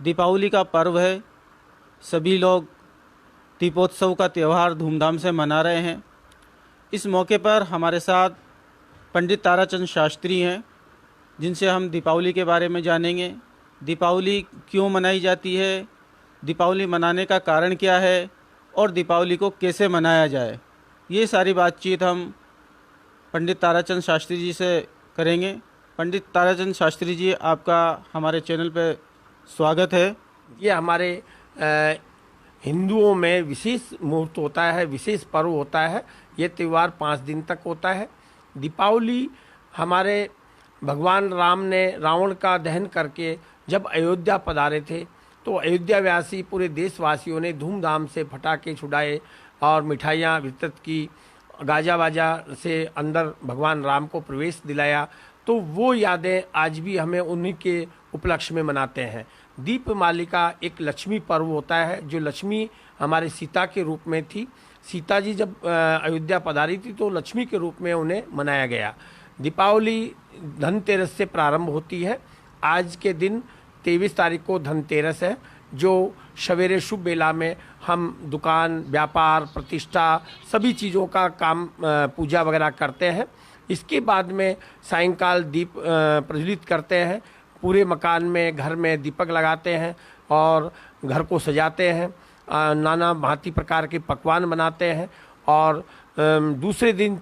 दीपावली का पर्व है। सभी लोग दीपोत्सव का त्यौहार धूमधाम से मना रहे हैं। इस मौके पर हमारे साथ पंडित ताराचंद शास्त्री हैं, जिनसे हम दीपावली के बारे में जानेंगे। दीपावली क्यों मनाई जाती है, दीपावली मनाने का कारण क्या है और दीपावली को कैसे मनाया जाए, ये सारी बातचीत हम पंडित ताराचंद शास्त्री जी से करेंगे। पंडित ताराचंद शास्त्री जी, आपका हमारे चैनल पे स्वागत है। ये हमारे हिंदुओं में विशेष मुहूर्त होता है, विशेष पर्व होता है। ये त्यौहार 5 दिन तक होता है। दीपावली हमारे भगवान राम ने रावण का दहन करके जब अयोध्या पधारे थे तो अयोध्यावासी पूरे देशवासियों ने धूमधाम से पटाखे छुड़ाए और मिठाइयाँ वितरित की, गाजा बाजा से अंदर भगवान राम को प्रवेश दिलाया। तो वो यादें आज भी हमें उन्हीं के उपलक्ष्य में मनाते हैं। दीपमालिका एक लक्ष्मी पर्व होता है, जो लक्ष्मी हमारे सीता के रूप में थी। सीता जी जब अयोध्या पधारी थी तो लक्ष्मी के रूप में उन्हें मनाया गया। दीपावली धनतेरस से प्रारंभ होती है। आज के दिन 23 तारीख को धनतेरस है, जो सवेरे शुभ बेला में हम दुकान, व्यापार, प्रतिष्ठा सभी चीज़ों का काम, पूजा वगैरह करते हैं। इसके बाद में सायंकाल दीप प्रज्वलित करते हैं। पूरे मकान में, घर में दीपक लगाते हैं और घर को सजाते हैं। नाना भांति प्रकार के पकवान बनाते हैं। और दूसरे दिन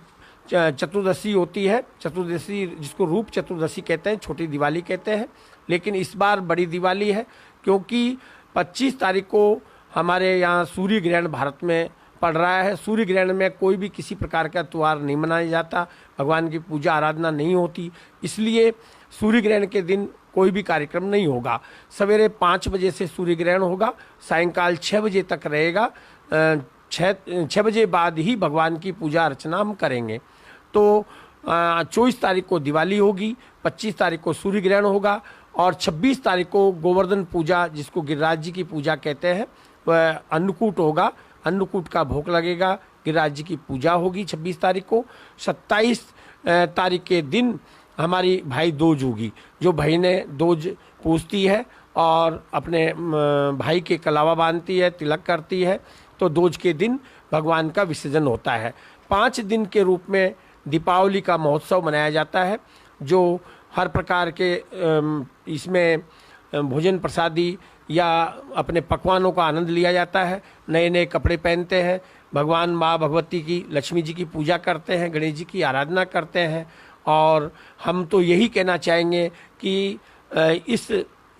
चतुर्दशी होती है। चतुर्दशी जिसको रूप चतुर्दशी कहते हैं, छोटी दिवाली कहते हैं। लेकिन इस बार बड़ी दिवाली है, क्योंकि 25 तारीख को हमारे यहाँ सूर्य ग्रहण भारत में पड़ रहा है। सूर्य ग्रहण में कोई भी किसी प्रकार का त्यौहार नहीं मनाया जाता, भगवान की पूजा आराधना नहीं होती, इसलिए सूर्य ग्रहण के दिन कोई भी कार्यक्रम नहीं होगा। सवेरे 5 बजे से सूर्य ग्रहण होगा, सायंकाल 6 बजे तक रहेगा। 6 बजे बाद ही भगवान की पूजा अर्चना हम करेंगे। तो 24 तारीख को दिवाली होगी, 25 तारीख को सूर्य ग्रहण होगा और 26 तारीख को गोवर्धन पूजा, जिसको गिरिराज जी की पूजा कहते हैं, वह अन्नकूट होगा। अन्नकूट का भोग लगेगा, गिरिराज जी की पूजा होगी 26 तारीख को। 27 तारीख के दिन हमारी भाई दूज होगी, जो बहनें दूज पूजती है और अपने भाई के कलावा बांधती है, तिलक करती है। तो दूज के दिन भगवान का विसर्जन होता है। 5 दिन के रूप में दीपावली का महोत्सव मनाया जाता है, जो हर प्रकार के इसमें भोजन प्रसादी या अपने पकवानों का आनंद लिया जाता है। नए नए कपड़े पहनते हैं, भगवान माँ भगवती की, लक्ष्मी जी की पूजा करते हैं, गणेश जी की आराधना करते हैं। और हम तो यही कहना चाहेंगे कि इस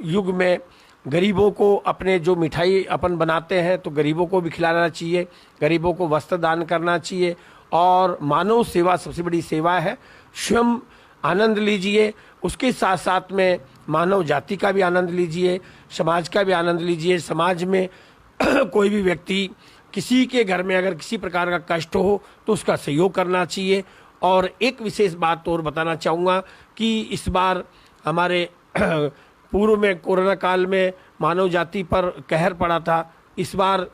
युग में गरीबों को अपने जो मिठाई अपन बनाते हैं तो गरीबों को भी खिलाना चाहिए, गरीबों को वस्त्र दान करना चाहिए। और मानव सेवा सबसे बड़ी सेवा है। स्वयं आनंद लीजिए, उसके साथ साथ में मानव जाति का भी आनंद लीजिए, समाज का भी आनंद लीजिए। समाज में कोई भी व्यक्ति, किसी के घर में अगर किसी प्रकार का कष्ट हो तो उसका सहयोग करना चाहिए। और एक विशेष बात और बताना चाहूँगा कि इस बार हमारे पूर्व में कोरोना काल में मानव जाति पर कहर पड़ा था, इस बार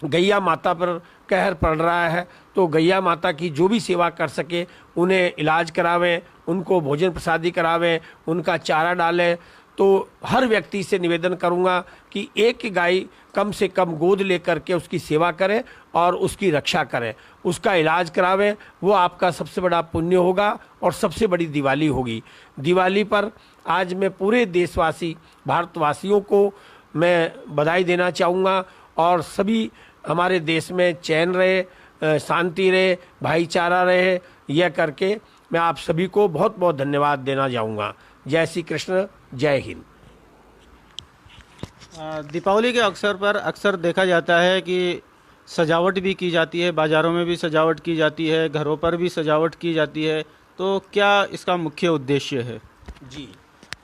गैया माता पर कहर पड़ रहा है। तो गैया माता की जो भी सेवा कर सके उन्हें इलाज करावें, उनको भोजन प्रसादी करावें, उनका चारा डालें। तो हर व्यक्ति से निवेदन करूंगा कि एक गाय कम से कम गोद लेकर के उसकी सेवा करें और उसकी रक्षा करें, उसका इलाज करावें। वो आपका सबसे बड़ा पुण्य होगा और सबसे बड़ी दिवाली होगी। दिवाली पर आज मैं पूरे देशवासी भारतवासियों को मैं बधाई देना चाहूँगा और सभी हमारे देश में चैन रहे, शांति रहे, भाईचारा रहे, यह करके मैं आप सभी को बहुत बहुत धन्यवाद देना चाहूँगा। जय श्री कृष्ण, जय हिंद। दीपावली के अवसर पर अक्सर देखा जाता है कि सजावट भी की जाती है, बाज़ारों में भी सजावट की जाती है, घरों पर भी सजावट की जाती है। तो क्या इसका मुख्य उद्देश्य है? जी,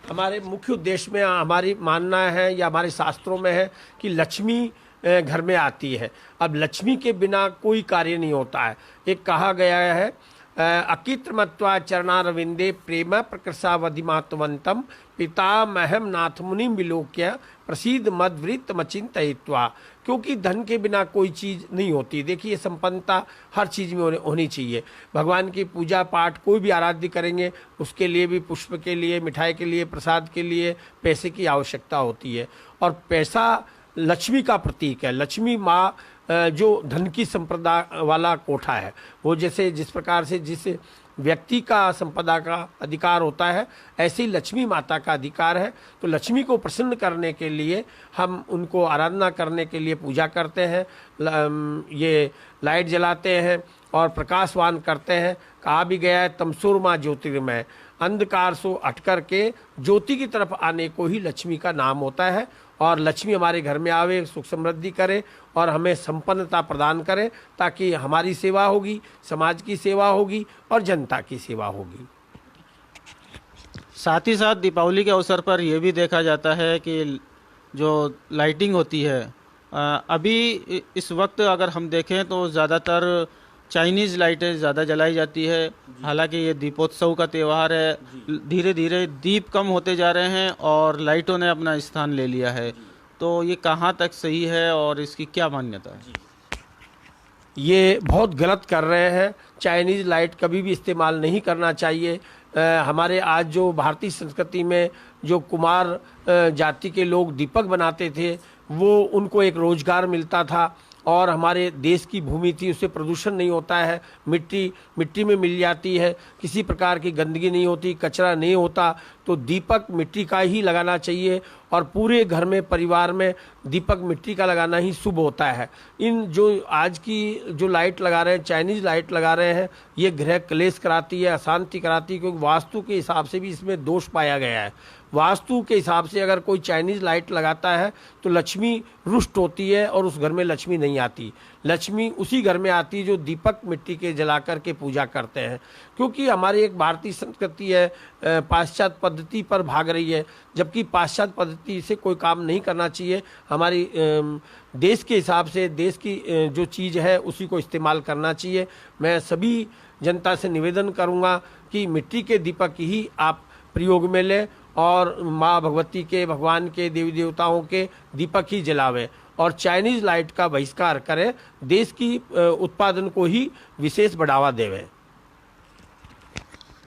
हमारे मुख्य उद्देश्य में हमारी मानना है या हमारे शास्त्रों में है कि लक्ष्मी घर में आती है। अब लक्ष्मी के बिना कोई कार्य नहीं होता है। एक कहा गया है, अकित्रमत्वा चरणारविंदे प्रेम प्रकृषावधिमात्वंतम पितामहम नाथ मुनि विलोक्य प्रसीद मद्वृत्त मचिंतयित्वा। क्योंकि धन के बिना कोई चीज़ नहीं होती। देखिए, संपन्नता हर चीज़ में होनी चाहिए। भगवान की पूजा पाठ कोई भी आराध्य करेंगे, उसके लिए भी पुष्प के लिए, मिठाई के लिए, प्रसाद के लिए पैसे की आवश्यकता होती है। और पैसा लक्ष्मी का प्रतीक है। लक्ष्मी माँ जो धन की संपदा वाला कोठा है, वो जैसे जिस प्रकार से जिस व्यक्ति का संपदा का अधिकार होता है, ऐसे ही लक्ष्मी माता का अधिकार है। तो लक्ष्मी को प्रसन्न करने के लिए हम उनको आराधना करने के लिए पूजा करते हैं, ये लाइट जलाते हैं और प्रकाशवान करते हैं। कहा भी गया है, तमसुरमा ज्योतिर्मय, अंधकार से हट करके ज्योति की तरफ आने को ही लक्ष्मी का नाम होता है। और लक्ष्मी हमारे घर में आवे, सुख समृद्धि करे और हमें संपन्नता प्रदान करे, ताकि हमारी सेवा होगी, समाज की सेवा होगी और जनता की सेवा होगी। साथ ही साथ दीपावली के अवसर पर यह भी देखा जाता है कि जो लाइटिंग होती है, अभी इस वक्त अगर हम देखें तो ज़्यादातर चाइनीज़ लाइटें ज़्यादा जलाई जाती है। हालांकि ये दीपोत्सव का त्यौहार है, धीरे धीरे दीप कम होते जा रहे हैं और लाइटों ने अपना स्थान ले लिया है। तो ये कहाँ तक सही है और इसकी क्या मान्यता है? ये बहुत गलत कर रहे हैं। चाइनीज़ लाइट कभी भी इस्तेमाल नहीं करना चाहिए। हमारे आज जो भारतीय संस्कृति में जो कुमार जाति के लोग दीपक बनाते थे, वो उनको एक रोजगार मिलता था और हमारे देश की भूमि थी, उससे प्रदूषण नहीं होता है, मिट्टी में मिल जाती है, किसी प्रकार की गंदगी नहीं होती, कचरा नहीं होता। तो दीपक मिट्टी का ही लगाना चाहिए और पूरे घर में, परिवार में दीपक मिट्टी का लगाना ही शुभ होता है। इन जो आज की जो लाइट लगा रहे हैं, चाइनीज़ लाइट लगा रहे हैं, ये गृह क्लेश कराती है, अशांति कराती है, क्योंकि वास्तु के हिसाब से भी इसमें दोष पाया गया है। वास्तु के हिसाब से अगर कोई चाइनीज़ लाइट लगाता है तो लक्ष्मी रुष्ट होती है और उस घर में लक्ष्मी नहीं आती। लक्ष्मी उसी घर में आती है जो दीपक मिट्टी के जला कर के पूजा करते हैं। क्योंकि हमारी एक भारतीय संस्कृति है, पाश्चात्य पद्धति पर भाग रही है, जबकि पाश्चात्य पद्धति से कोई काम नहीं करना चाहिए। हमारी देश के हिसाब से देश की जो चीज़ है उसी को इस्तेमाल करना चाहिए। मैं सभी जनता से निवेदन करूँगा कि मिट्टी के दीपक ही आप प्रयोग में लें और माँ भगवती के, भगवान के, देवी देवताओं के दीपक ही जलावे और चाइनीज़ लाइट का बहिष्कार करें। देश की उत्पादन को ही विशेष बढ़ावा देवे।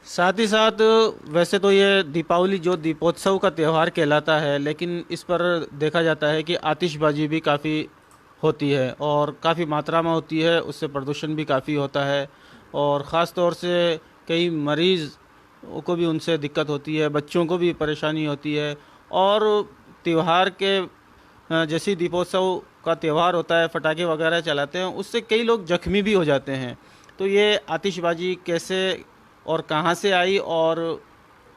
साथ ही साथ वैसे तो ये दीपावली जो दीपोत्सव का त्यौहार कहलाता है, लेकिन इस पर देखा जाता है कि आतिशबाजी भी काफ़ी होती है और काफ़ी मात्रा में होती है, उससे प्रदूषण भी काफ़ी होता है और ख़ास तौर से कई मरीज़ को भी उनसे दिक्कत होती है, बच्चों को भी परेशानी होती है। और त्यौहार के जैसे दीपोत्सव का त्यौहार होता है, पटाखे वगैरह चलाते हैं, उससे कई लोग जख्मी भी हो जाते हैं। तो ये आतिशबाजी कैसे और कहाँ से आई और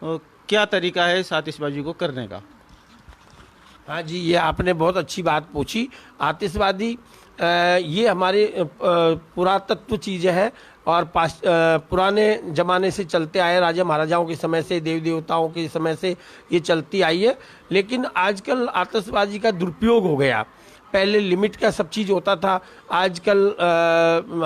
क्या तरीका है इस आतिशबाजी को करने का? हाँ जी, ये आपने बहुत अच्छी बात पूछी। आतिशबाजी ये हमारे पुरातत्व चीज़ है और पुराने ज़माने से चलते आए, राजा महाराजाओं के समय से, देवी देवताओं के समय से ये चलती आई है। लेकिन आजकल आतिशबाजी का दुरुपयोग हो गया। पहले लिमिट का सब चीज़ होता था, आजकल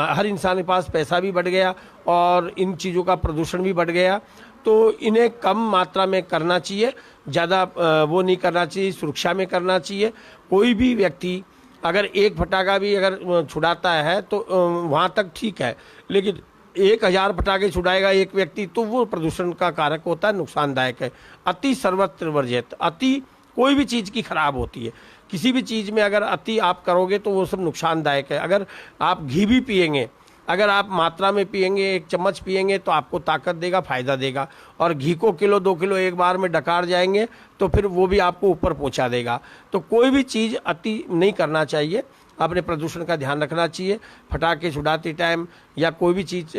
हर इंसान के पास पैसा भी बढ़ गया और इन चीज़ों का प्रदूषण भी बढ़ गया। तो इन्हें कम मात्रा में करना चाहिए, ज़्यादा वो नहीं करना चाहिए, सुरक्षा में करना चाहिए। कोई भी व्यक्ति अगर एक फटाका भी अगर छुड़ाता है तो वहाँ तक ठीक है, लेकिन 1000 फटाके छुड़ाएगा एक व्यक्ति तो वो प्रदूषण का कारक होता है, नुकसानदायक है। अति सर्वत्र वर्जित। अति कोई भी चीज़ की खराब होती है। किसी भी चीज़ में अगर अति आप करोगे तो वो सब नुकसानदायक है। अगर आप घी भी पिएंगे, अगर आप मात्रा में पिएंगे, 1 चम्मच पिएंगे तो आपको ताकत देगा, फ़ायदा देगा। और घी को किलो 2 किलो एक बार में डकार जाएंगे तो फिर वो भी आपको ऊपर पहुंचा देगा। तो कोई भी चीज़ अति नहीं करना चाहिए, अपने प्रदूषण का ध्यान रखना चाहिए। फटाके छुड़ाते टाइम या कोई भी चीज़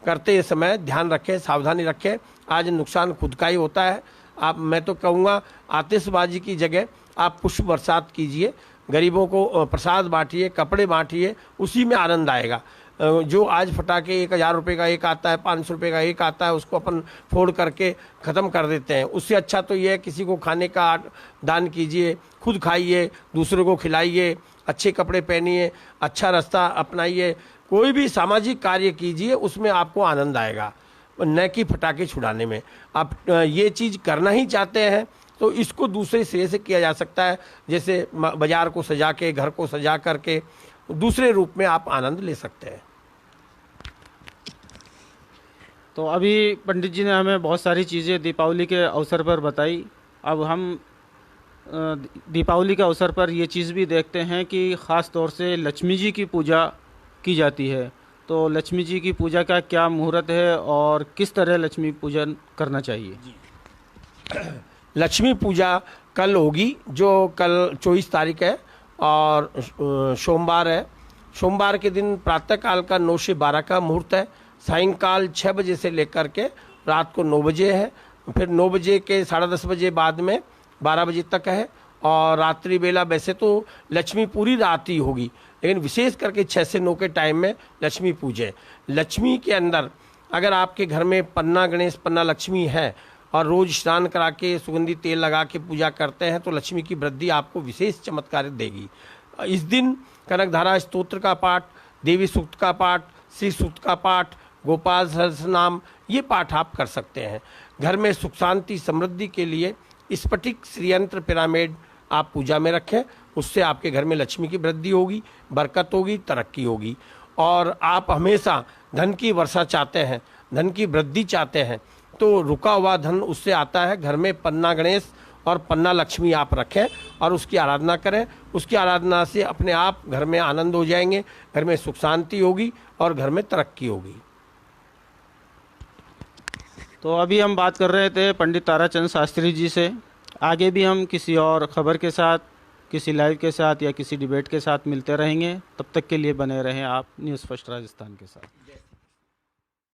करते समय ध्यान रखें, सावधानी रखें। आज नुकसान खुद का ही होता है। मैं तो कहूँगा आतिशबाजी की जगह आप पुष्प बरसात कीजिए, गरीबों को प्रसाद बांटिए, कपड़े बांटिए, उसी में आनंद आएगा। जो आज फटाके 1000 रुपये का एक आता है, 500 रुपये का एक आता है, उसको अपन फोड़ करके ख़त्म कर देते हैं। उससे अच्छा तो ये है किसी को खाने का दान कीजिए, खुद खाइए, दूसरों को खिलाइए, अच्छे कपड़े पहनिए, अच्छा रास्ता अपनाइए। कोई भी सामाजिक कार्य कीजिए, उसमें आपको आनंद आएगा, न कि फटाके छुड़ाने में। आप ये चीज़ करना ही चाहते हैं तो इसको दूसरे सिरे से किया जा सकता है, जैसे बाजार को सजा के, घर को सजा करके दूसरे रूप में आप आनंद ले सकते हैं। तो अभी पंडित जी ने हमें बहुत सारी चीज़ें दीपावली के अवसर पर बताई। अब हम दीपावली के अवसर पर ये चीज़ भी देखते हैं कि ख़ास तौर से लक्ष्मी जी की पूजा की जाती है। तो लक्ष्मी जी की पूजा का क्या मुहूर्त है और किस तरह लक्ष्मी पूजन करना चाहिए? लक्ष्मी पूजा कल होगी, जो कल 24 तारीख है और सोमवार है। सोमवार के दिन प्रातःकाल का 9 से 12 का मुहूर्त है, सायंकाल 6 बजे से लेकर के रात को 9 बजे है, फिर 9 बजे के 10:30 बजे बाद में 12 बजे तक है, और रात्रि बेला वैसे तो लक्ष्मी पूरी रात ही होगी, लेकिन विशेष करके 6 से 9 के टाइम में लक्ष्मी पूजे। लक्ष्मी के अंदर अगर आपके घर में पन्ना गणेश, पन्ना लक्ष्मी है और रोज स्नान करा के सुगंधी तेल लगा के पूजा करते हैं तो लक्ष्मी की वृद्धि आपको विशेष चमत्कार देगी। इस दिन कनकधारा स्तोत्र का पाठ, देवी सूक्त का पाठ, श्री सूक्त का पाठ, गोपाल सहस्रनाम, ये पाठ आप कर सकते हैं। घर में सुख शांति समृद्धि के लिए स्फटिक श्रीयंत्र पिरामिड आप पूजा में रखें, उससे आपके घर में लक्ष्मी की वृद्धि होगी, बरकत होगी, तरक्की होगी। और आप हमेशा धन की वर्षा चाहते हैं, धन की वृद्धि चाहते हैं, तो रुका हुआ धन उससे आता है। घर में पन्ना गणेश और पन्ना लक्ष्मी आप रखें और उसकी आराधना करें। उसकी आराधना से अपने आप घर में आनंद हो जाएंगे, घर में सुख शांति होगी और घर में तरक्की होगी। तो अभी हम बात कर रहे थे पंडित ताराचंद शास्त्री जी से। आगे भी हम किसी और ख़बर के साथ, किसी लाइव के साथ या किसी डिबेट के साथ मिलते रहेंगे। तब तक के लिए बने रहें आप न्यूज़ फर्स्ट राजस्थान के साथ।